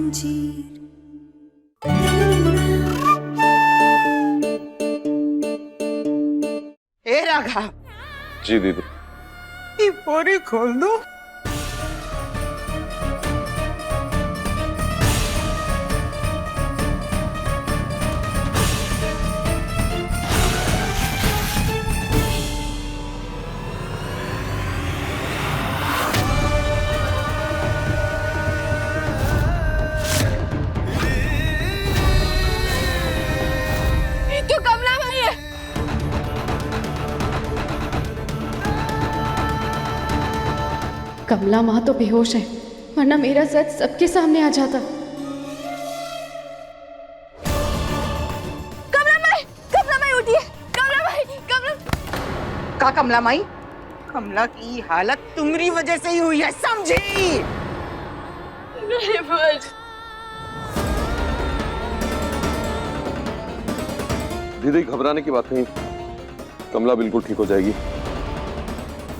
जंजीर। ए राघव। जी दीदी। ये बोरी खोल दो। तो कमला भाई है। कमला माँ तो बेहोश है, वरना मेरा सच सबके सामने आ जाता। कमला माई उठिए। कमला माई, का कमला माई? कमला की हालत तुम्हारी वजह से ही हुई है, समझी? नहीं बुआ जी। दीदी घबराने की बात नहीं, कमला बिल्कुल ठीक हो जाएगी।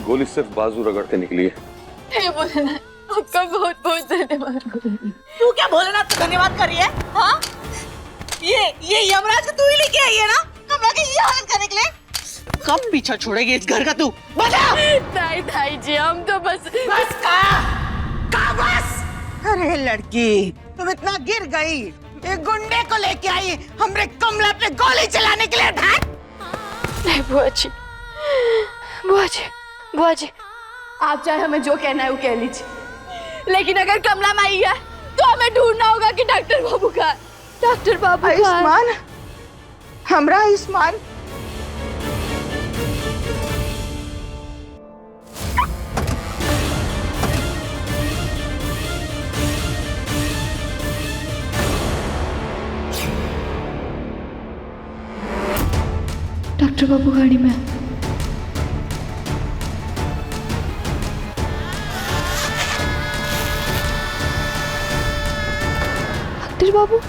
गोली सिर्फ बाजू रगड़ते निकली है। आपका बहुत बहुत धन्यवाद। तू क्या भोलेनाथ को धन्यवाद कर रही है? हाँ? ये यमराज को तू ही लेके आई है ना? कमला की ये हालत करने के लिए? कब पीछा छोड़ेगी इस घर का तू? बता! नहीं ताई जी, हम तो बस का बस? अरे लड़की, तुम इतना गिर गई, एक गुंडे को लेके आई हमरे कमला पे गोली चलाने के लिए। नहीं बुआ जी, बुआ जी, बुआ जी, आप चाहे हमें जो कहना है वो कह लीजिए, लेकिन अगर कमला माई है तो हमें ढूंढना होगा कि डॉक्टर बाबू का। डॉक्टर बाबू का आयुष्मान, हमरा आयुष्मान। डॉक्टर बाबू गाड़ी में। डॉक्टर बाबू,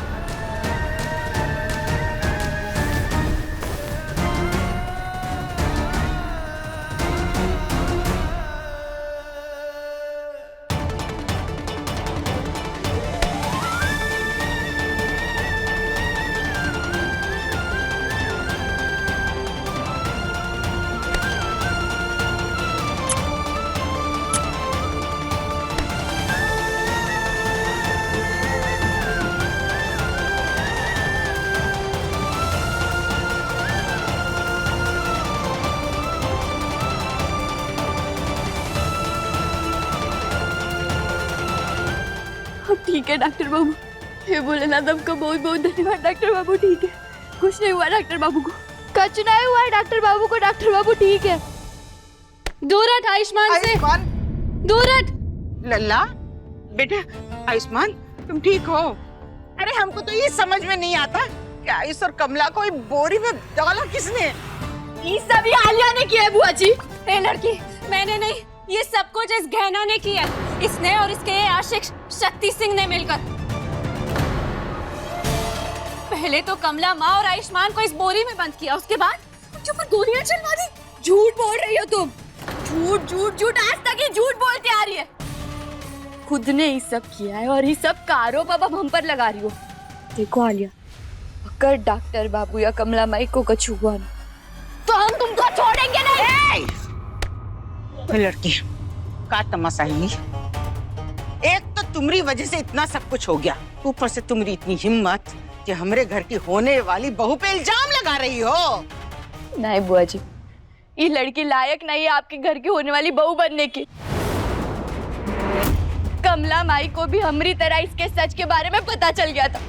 अब ठीक है डॉक्टर बाबू। ये भोलेनाथ आपका बहुत बहुत धन्यवाद डॉक्टर बाबू। ठीक है, कुछ नहीं हुआ डॉक्टर बाबू को, कुछ नहीं हुआ डॉक्टर बाबू को। डॉक्टर बाबू ठीक है। दूर हट आयुष्मान से, आयुष्मान, दूर हट। लल्ला बेटा, आयुष्मान तुम ठीक हो? अरे हमको तो ये समझ में नहीं आता कि आयुष और कमला को बोरी में डाला किसने? ये सभी आलिया ने किया है बुआ जी। ए लड़की, मैंने नहीं, ये सब कुछ इस गहना ने किया है। इसने और इसके आशिक शक्ति सिंह ने मिलकर। पहले तो कमला माँ और आयुष्मान को इस बोरी में बंद किया, उसके बाद मुझे पर गोलियां चलवा दी। झूठ बोल रही हो तुम, झूठ झूठ झूठ, आज तक ही झूठ बोलती आ रही है। खुद ने ये सब किया है और ये सब कारों अब हम पर लगा रही हो। देखो आलिया, अगर डॉक्टर बाबू या कमला माई को कुछ हुआ ना तो हम तुमको छोड़ेंगे नहीं। लड़की का तमाशा है। एक तो तुम्हारी वजह से इतना सब कुछ हो गया, ऊपर से तुम्हारी इतनी हिम्मत कि हमरे घर की होने वाली बहू पे इल्जाम लगा रही हो। नहीं बुआ जी, ये लड़की लायक नहीं है आपके घर की होने वाली बहू बनने की। कमला माई को भी हमारी तरह इसके सच के बारे में पता चल गया था,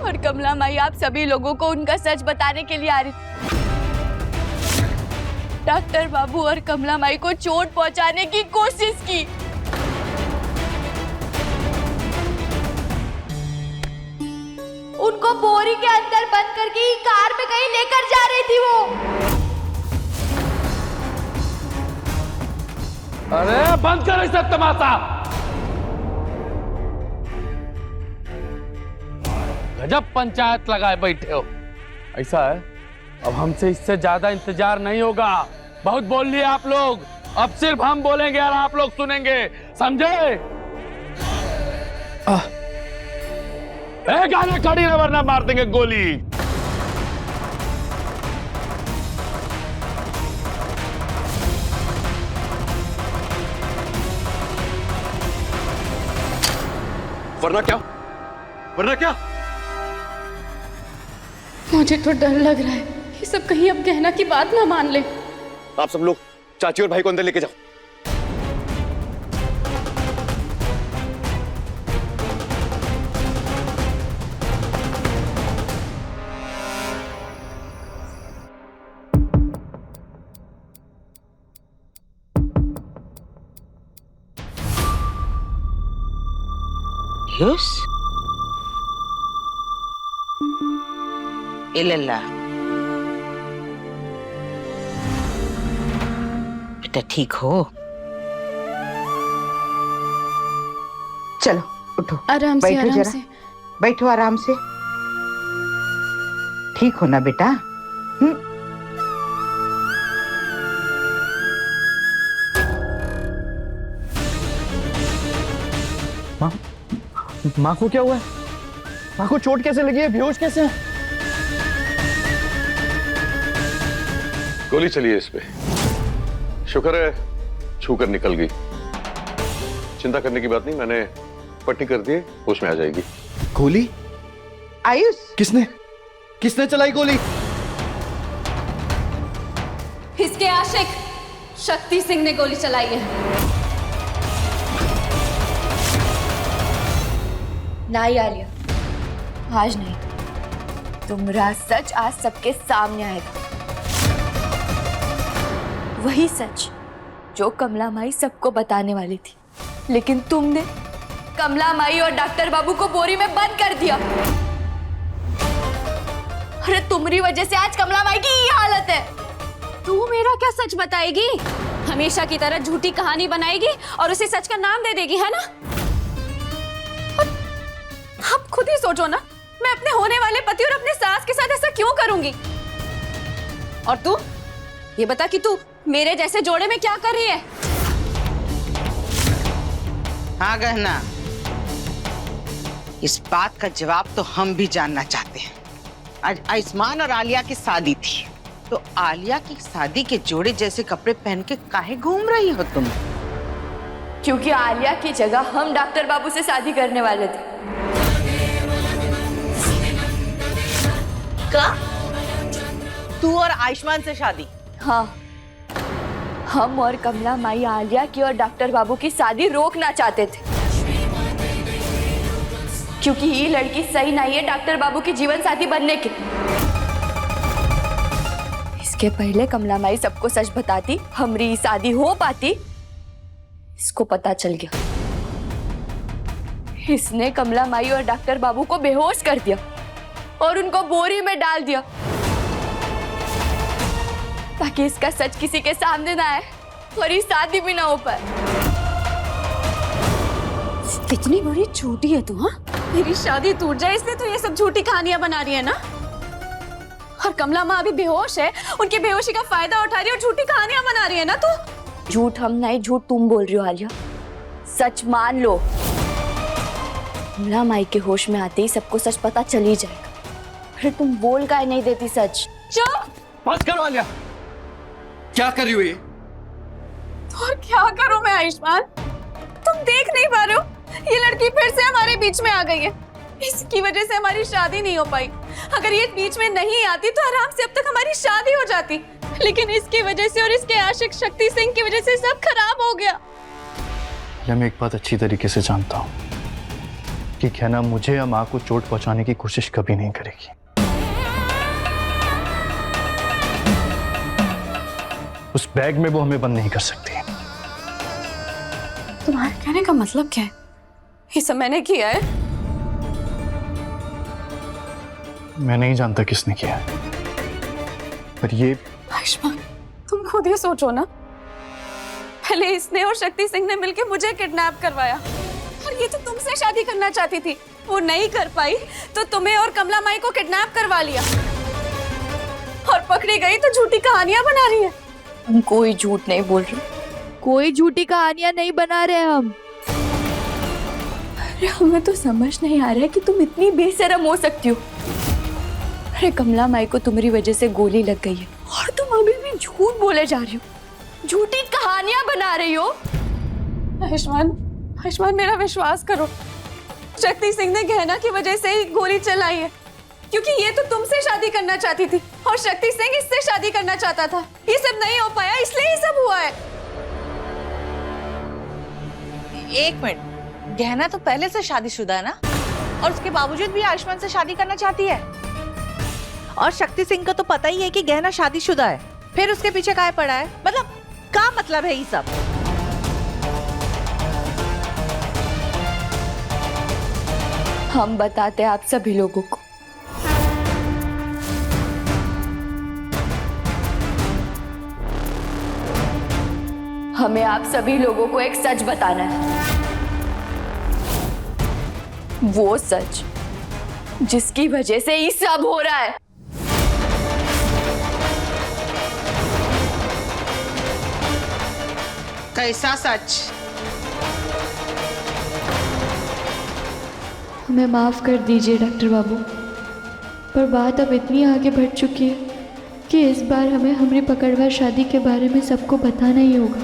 और कमला माई आप सभी लोगों को उनका सच बताने के लिए आ रही थी। डॉक्टर बाबू और कमला माई को चोट पहुंचाने की कोशिश की। उनको बोरी के अंदर बंद करके कार में कहीं लेकर जा रही थी वो। अरे बंद करो सब तमाशा। गजब पंचायत लगाए बैठे हो। ऐसा है, अब हमसे इससे ज्यादा इंतजार नहीं होगा। बहुत बोल लिए आप लोग, अब सिर्फ हम बोलेंगे और आप लोग सुनेंगे, समझे? गाना खड़ी ना वरना मार देंगे गोली। वरना क्या? वरना क्या? मुझे तो डर लग रहा है ये सब कहीं अब गहना की बात ना मान ले। आप सब लोग चाची और भाई को अंदर लेके जाओ। Yus? इल्ला बेटा ठीक हो? चलो उठो, आराम से, बैठो आराम जरा, से। बैठो आराम से। ठीक हो ना बेटा? माँ को क्या हुआ है? माँ को चोट कैसे लगी है? बेहोश कैसे है? गोली चली है इस पे। शुक्र है छूकर निकल गई। चिंता करने की बात नहीं, मैंने पट्टी कर दी है, होश में आ जाएगी। गोली? आयुष, किसने चलाई गोली? इसके आशिक शक्ति सिंह ने गोली चलाई है। नहीं आलिया, आज नहीं। तुम्हारा सच आज सबके सामने आएगा। वही सच जो कमला माई सबको बताने वाली थी, लेकिन तुमने कमला माई और डॉक्टर बाबू को बोरी में बंद कर दिया। अरे तुम्हारी वजह से आज कमला माई की ये हालत है। तू मेरा क्या सच बताएगी? हमेशा की तरह झूठी कहानी बनाएगी और उसे सच का नाम दे देगी, है ना? अब खुद ही सोचो ना, मैं अपने होने वाले पति और अपने सास के साथ ऐसा क्यों करूंगी? और तू ये बता कि तू मेरे जैसे जोड़े में क्या कर रही है? हाँ गहना, इस बात का जवाब तो हम भी जानना चाहते हैं। आज आयुष्मान और आलिया की शादी थी, तो आलिया की शादी के जोड़े जैसे कपड़े पहन के काहे घूम रही हो तुम? क्योंकि आलिया की जगह हम डॉक्टर बाबू से शादी करने वाले थे। का? तू और आयुष्मान से शादी? हाँ, हम और कमला माई आलिया की और डॉक्टर बाबू की शादी रोकना चाहते थे, क्योंकि ये लड़की सही नहीं है डॉक्टर बाबू की जीवन साथी बनने की। इसके पहले कमला माई सबको सच बताती, हमारी शादी हो पाती। इसको पता चल गया, इसने कमला माई और डॉक्टर बाबू को बेहोश कर दिया और उनको बोरी में डाल दिया, ताकि इसका सच किसी के सामने ना आए और ये शादी भी ना हो पाए। कितनी बड़ी झूठी है तू, हाँ? मेरी शादी टूट जाए इसलिए तो ये सब झूठी कहानियां बना रही है ना? और कमला माँ अभी बेहोश है, उनकी बेहोशी का फायदा उठा रही है और झूठी कहानियां बना रही है ना तू? झूठ हम नहीं, झूठ तुम बोल रही हो आलिया। सच मान लो, कमला माई के होश में आते ही सबको सच पता चल ही जाएगा। फिर तुम बोल काहे नहीं देती सच? चुप! बस करो आलिया, क्या कर रही हो ये? और क्या करूं मैं आयुष्मान? तुम देख नहीं पा रहे हो? ये लड़की फिर से हमारे बीच में आ गई है। इसकी वजह से हमारी शादी नहीं हो पाई। अगर ये बीच में नहीं आती तो आराम से अब तक हमारी शादी हो जाती, लेकिन इसकी वजह से और इसके आशिक शक्ति सिंह की वजह से सब खराब हो गया। या मैं एक बात अच्छी तरीके से जानता हूँ कि कहना मुझे या माँ को चोट पहुंचाने की कोशिश कभी नहीं करेगी। उस बैग में वो हमें बंद नहीं कर सकती। तुम्हारे कहने का मतलब क्या है? ये सब मैंने किया है? मैं नहीं जानता किसने किया, पर ये आयुष्मान, तुम खुद ही सोचो ना। पहले इसने और शक्ति सिंह ने मिलकर मुझे किडनैप करवाया और ये तो तुमसे शादी करना चाहती थी। वो नहीं कर पाई तो तुम्हें और कमला माई को किडनैप करवा लिया और पकड़ी गई तो झूठी कहानियां बना रही है। हम कोई झूठ नहीं बोल रहे, कोई झूठी कहानियां नहीं बना रहे हम। अरे हमें तो समझ नहीं आ रहा है कि तुम इतनी बेशरम हो सकती हो। अरे कमला माई को तुम्हारी वजह से गोली लग गई है और तुम अभी भी झूठ बोले जा रही हो, झूठी कहानियां बना रही हो। आयुष्मान मेरा विश्वास करो, शक्ति सिंह ने गहना की वजह से ही गोली चलाई है, क्योंकि ये तो तुमसे शादी करना चाहती थी और शक्ति सिंह इससे शादी करना चाहता था। ये सब नहीं हो पाया, इसलिए ये सब हुआ है। एक मिनट, गहना तो पहले से शादीशुदा है ना, और उसके बावजूद भी आयुष्मान से शादी करना चाहती है। और शक्ति सिंह को तो पता ही है कि गहना शादीशुदा है, फिर उसके पीछे काहे पड़ा है? मतलब क्या मतलब है ये सब? हम बताते हैं आप सभी लोगों को। हमें आप सभी लोगों को एक सच बताना है, वो सच जिसकी वजह से ये सब हो रहा है। कैसा सच? हमें माफ़ कर दीजिए डॉक्टर बाबू, पर बात अब इतनी आगे बढ़ चुकी है कि इस बार हमें हमारी पकड़वा शादी के बारे में सबको बताना ही होगा।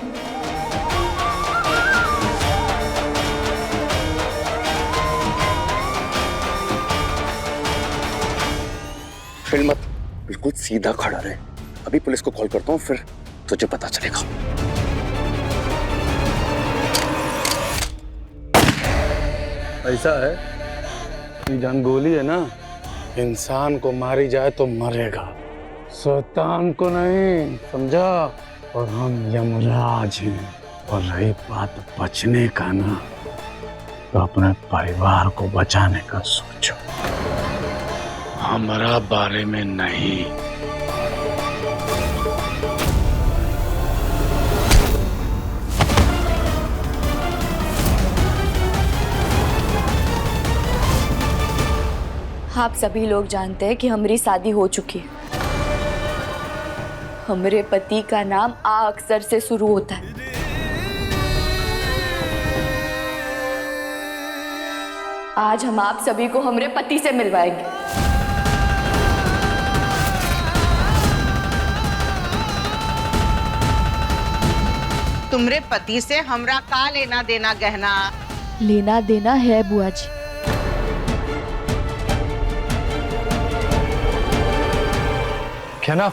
फिर मत, बिल्कुल सीधा खड़ा रहे। अभी पुलिस को कॉल करता हूँ, फिर तुझे पता चलेगा। ऐसा है, ये जान गोली है ना, इंसान को मारी जाए तो मरेगा, शैतान को नहीं, समझा? और हम यमराज हैं। और रही बात बचने का ना, तो अपने परिवार को बचाने का सोचो, हमारा बारे में नहीं। आप सभी लोग जानते हैं कि हमारी शादी हो चुकी है। हमारे पति का नाम आ अक्षर से शुरू होता है। आज हम आप सभी को हमारे पति से मिलवाएंगे। तुमरे पति से हमरा का लेना देना गहना? लेना देना है बुआ जी। क्या ना,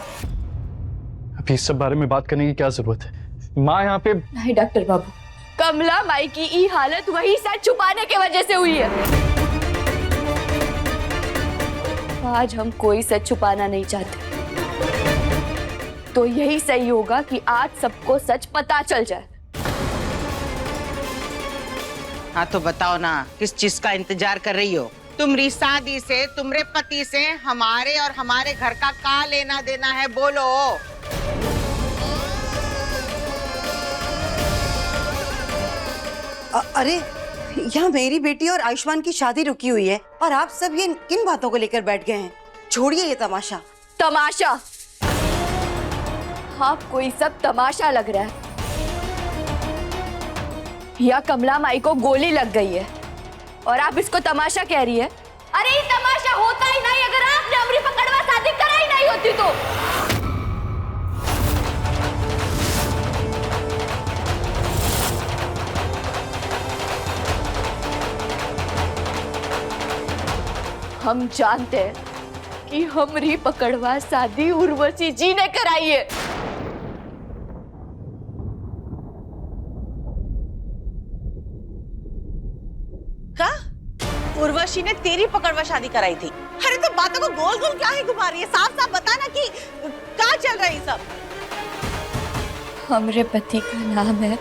अभी इस सब बारे में बात करने की क्या जरूरत है? माँ यहाँ पे। नहीं डॉक्टर बाबू, कमला माई की ये हालत वही सच छुपाने के वजह से हुई है। आज हम कोई सच छुपाना नहीं चाहते, तो यही सही होगा कि आज सबको सच पता चल जाए। हाँ तो बताओ ना, किस चीज का इंतजार कर रही हो? तुम्हारी शादी से, तुम्हारे पति से हमारे और हमारे घर का लेना देना है? बोलो। अरे यहाँ मेरी बेटी और आयुष्मान की शादी रुकी हुई है और आप सब ये किन बातों को लेकर बैठ गए हैं? छोड़िए ये तमाशा। तमाशा? आपको ये सब तमाशा लग रहा है? या कमला माई को गोली लग गई है और आप इसको तमाशा कह रही है? अरे ये तमाशा होता ही नहीं अगर आपने हमारी पकड़वा शादी कराई नहीं होती तो। हम जानते हैं कि हमारी पकड़वा शादी उर्वशी जी ने कराई है। का? उर्वशी ने तेरी पकड़वा शादी कराई थी? अरे तो बातों को गोल गोल क्या ही घुमा रही है? साफ साफ बता ना कि क्या चल रहा है ये सब? हमारे पति का नाम है।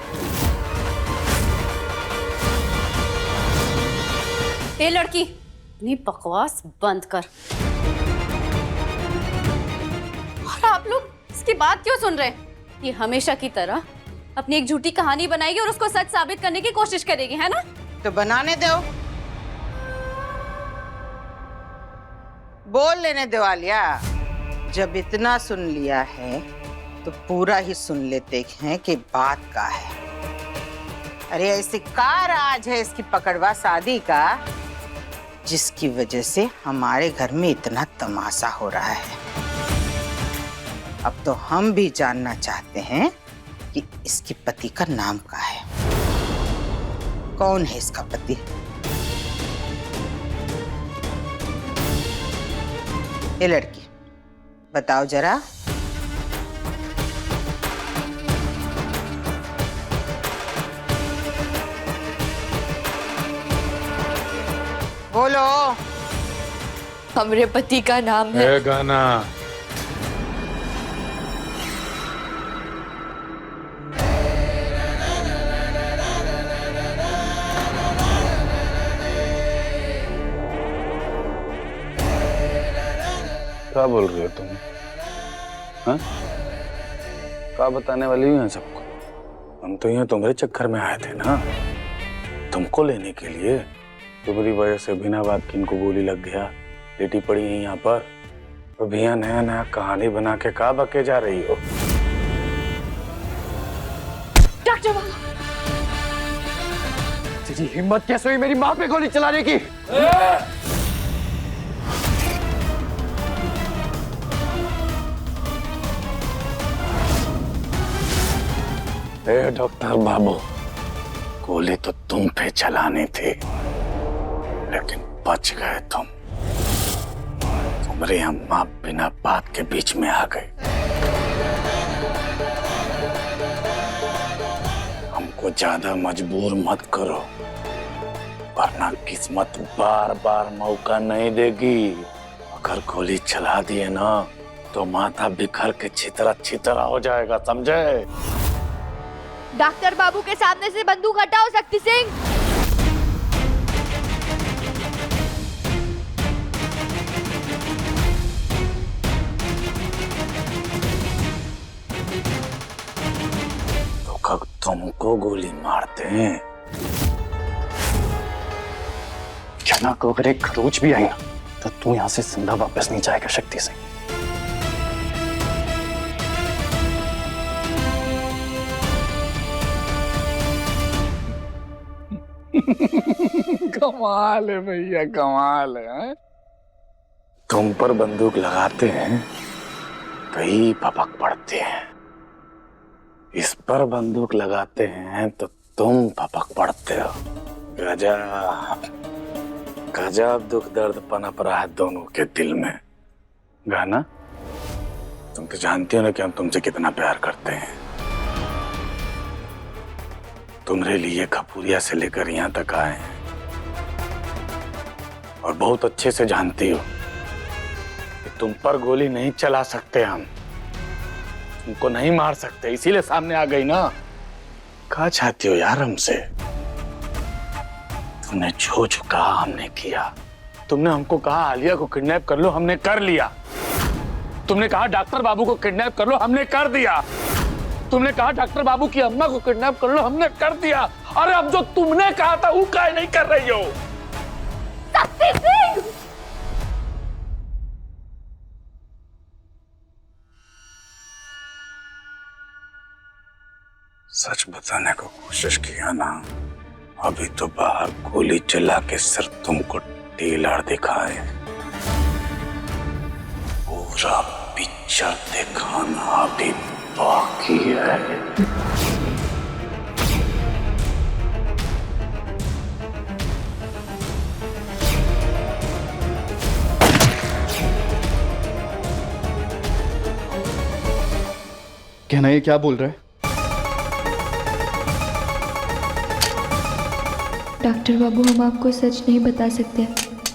ए लड़की, अपनी बकवास बंद कर। और आप लोग इसकी बात क्यों सुन रहे हैं? ये हमेशा की तरह अपनी एक झूठी कहानी बनाएगी और उसको सच साबित करने की कोशिश करेगी, है ना? तो बनाने दो, बोल लेने दो आलिया। जब इतना सुन लिया है तो पूरा ही सुन लेते हैं कि बात क्या है। अरे ऐसे का राज है इसकी पकड़वा शादी का जिसकी वजह से हमारे घर में इतना तमाशा हो रहा है। अब तो हम भी जानना चाहते हैं कि इसके पति का नाम क्या है। कौन है इसका पति? ये लड़की बताओ जरा। बोलो। हमरे पति का नाम है गाना। क्या बोल रही हो तुम? हाँ? क्या बताने वाली हो सबको? हम तो यहाँ तुम्हारे चक्कर में आए थे ना, तुमको लेने के लिए। तुम्हारी वजह से बिना बात की इनको गोली लग गया, लेटी पड़ी है यहाँ पर। तो भैया नया नया कहानी बना के कहाँ बके जा रही हो? डॉक्टर बाबू, तेरी हिम्मत कैसे हुई मेरी माँ पे गोली चलाने की? डॉक्टर बाबू, गोली तो तुम पे चलानी थी, लेकिन बच गए तुम। तुम्हारी अम्मा बिना बात के बीच में आ गई। हमको ज्यादा मजबूर मत करो, वरना किस्मत बार बार मौका नहीं देगी। अगर गोली चला दिए ना तो माथा बिखर के छितरा छितरा हो जाएगा, समझे? डॉक्टर बाबू के सामने से बंदूक हटाओ शक्ति सिंह। तो कब तुमको गोली मारते हैं? कहना को अगर एक खरोच भी आई ना तो तू यहां से जिंदा वापस नहीं जाएगा शक्ति सिंह। कमाल है भैया, कमाल है। तुम पर बंदूक लगाते हैं तो ही पपक पड़ते हैं, इस पर बंदूक लगाते हैं तो तुम पपक पड़ते हो। गजब गजब दुख दर्द पनप रहा है दोनों के दिल में। गाना, तुम तो जानती हो ना कि हम तुमसे कितना प्यार करते हैं। तुम्हारे लिए खपुरिया से लेकर यहाँ तक आए हैं और बहुत अच्छे से जानती हो कि तुम पर गोली नहीं चला सकते, हम तुमको नहीं मार सकते, इसीलिए सामने आ गई ना। क्या चाहती हो यार हमसे? तुमने जो कहा हमने किया। तुमने हमको कहा आलिया को किडनैप कर लो, हमने कर लिया। तुमने कहा डॉक्टर बाबू को किडनैप कर लो, हमने कर दिया। तुमने कहा डॉक्टर बाबू की अम्मा को किडनैप कर लो, हमने कर दिया। अरे अब जो तुमने कहा था वो काहे नहीं कर रही हो? शक्ति सिंह! सच बताने को कोशिश किया ना, अभी तो बाहर गोली चला के सिर्फ तुमको टेलर दिखाए, पूरा पिक्चर दिखाना अभी बाकी है। कहना ये क्या बोल रहा है? डॉक्टर बाबू, हम आपको सच नहीं बता सकते,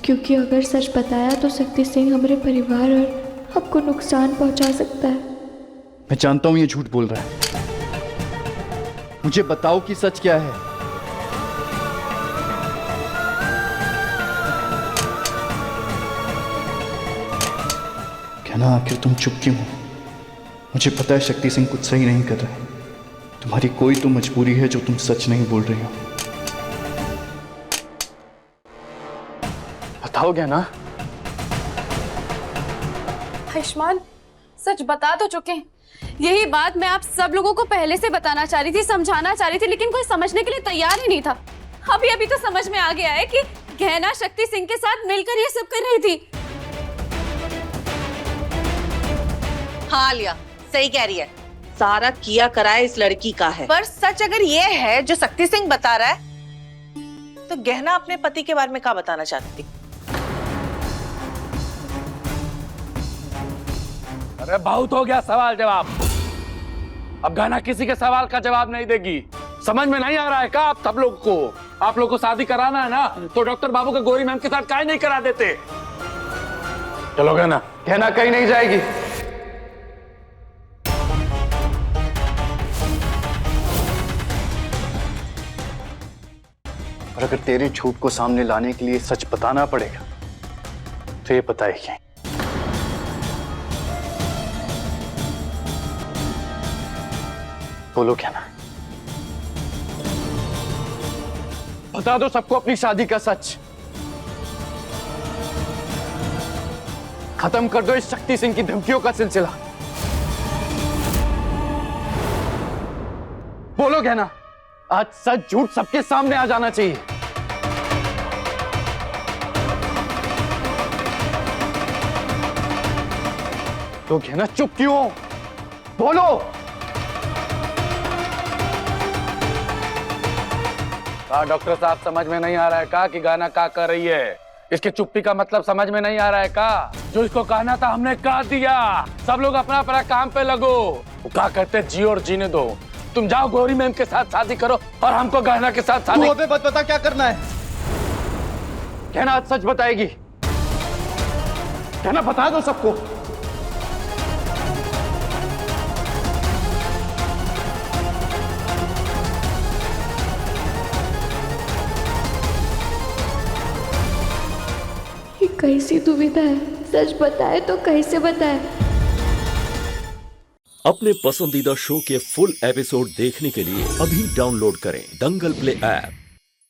क्योंकि अगर सच बताया तो शक्ति सिंह हमारे परिवार और आपको नुकसान पहुंचा सकता है। मैं जानता हूं ये झूठ बोल रहा है, मुझे बताओ कि सच क्या है। कहना आखिर तुम चुप क्यों हो? मुझे पता है शक्ति सिंह कुछ सही नहीं कर रहे, तुम्हारी कोई तो मजबूरी है जो तुम सच नहीं बोल रही हो। बताओगे ना? आयुष्मान, सच बता तो चुके हैं। यही बात मैं आप सब लोगों को पहले से बताना चाह रही थी, समझाना चाह रही थी, लेकिन कोई समझने के लिए तैयार ही नहीं था। अभी अभी तो समझ में आ गया है कि गहना शक्ति सिंह के साथ मिलकर ये सब कर रही थी। हाँ आलिया, सही कह रही है, सारा किया कराया इस लड़की का है। पर सच अगर ये है जो शक्ति सिंह बता रहा है, तो गहना अपने पति के बारे में क्या बताना चाहती थी? अरे बहुत हो गया सवाल जवाब। अब गहना किसी के सवाल का जवाब नहीं देगी। समझ में नहीं आ रहा है क्या आप सब लोग को? आप लोग को शादी कराना है ना, तो डॉक्टर बाबू के गौरी मैम के साथ काहे नहीं करा देते? चलो गहना। गहना कहीं नहीं जाएगी। और अगर तेरे झूठ को सामने लाने के लिए सच बताना पड़ेगा तो ये बताएगी। बोलो क्या ना, बता दो सबको अपनी शादी का सच। खत्म कर दो इस शक्ति सिंह की धमकियों का सिलसिला। बोलो क्या ना, आज सच झूठ सबके सामने आ जाना चाहिए। तो क्या ना, चुप क्यों? बोलो। डॉक्टर साहब समझ में नहीं आ रहा है का कि गाना का कर रही है? इसकी चुप्पी का मतलब समझ में नहीं आ रहा है का? जो इसको कहना था हमने कह दिया। सब लोग अपना अपना काम पे लगो। वो क्या कहते, जियो और जीने दो। तुम जाओ गौरी मैम के साथ शादी करो और हमको गहना के साथ शादी। तू बत बता क्या करना है? कहना आज सच बताएगी। कहना बता दो सबको। ये कैसी दुविधा है, सच बताए तो कैसे बताए? अपने पसंदीदा शो के फुल एपिसोड देखने के लिए अभी डाउनलोड करें दंगल प्ले ऐप।